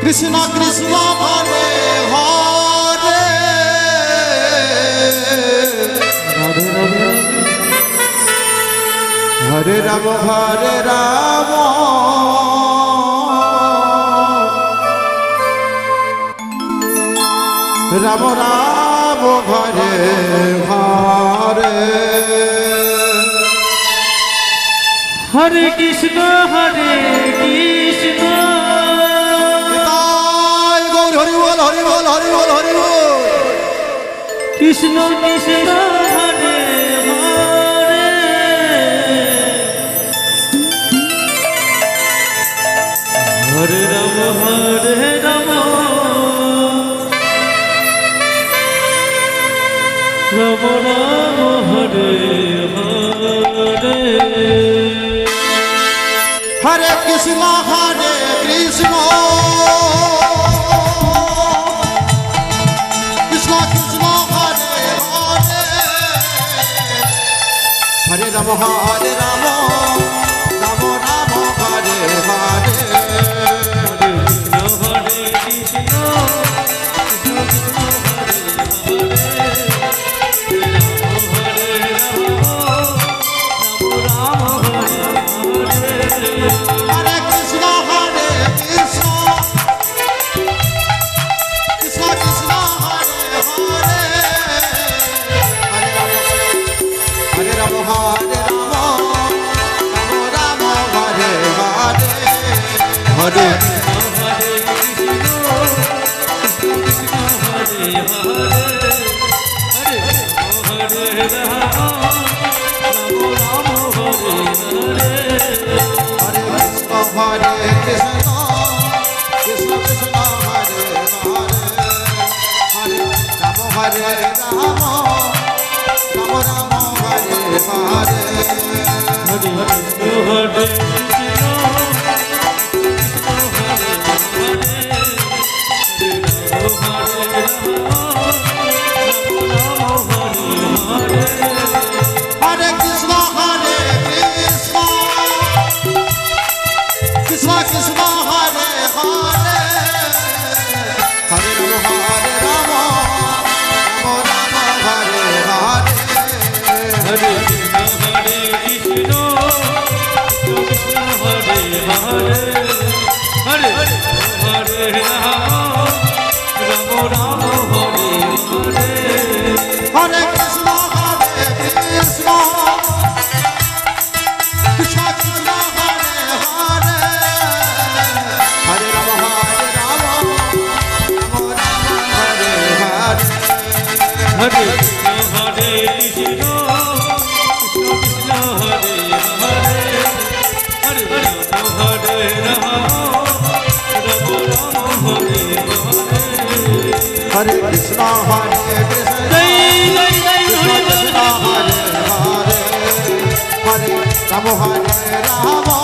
Krishna Krishna Hare Hare Hare Ram Hare Ram Ram Ram Hare Hare Hare Krishna Hare Krishna Hari ball Hari ball Hari ball Hari ball Krishna Krishna Hare Hare Hare Ram Ram Ram Hare Hare Hare Krishna Hare Krishna Krishna Krishna Hare Hare Hare Ram Hare Ram Ram Ram Hare Hare Hare Krishna Krishna Krishna Hare Hare Hare Ram Hare Ram Ram Ram Hare Hare Hare Hare Hare Krishna Hare Krishna Krishna Krishna Hare Hare Hare Rama Rama Rama Hare Hare Hare Krishna Krishna Hare Hare Hare Hare Ram Ram Hare Hare Hare Krishna Hare Krishna Krishna Krishna Hare Hare Hare Rama Rama Rama Hare Hare Hare Hare Krishna Krishna Hare Hare Hare Hare Ram Ram Hare Hare Hare Krishna Hare Krishna Krishna Krishna Hare Hare Hare Rama Hare Rama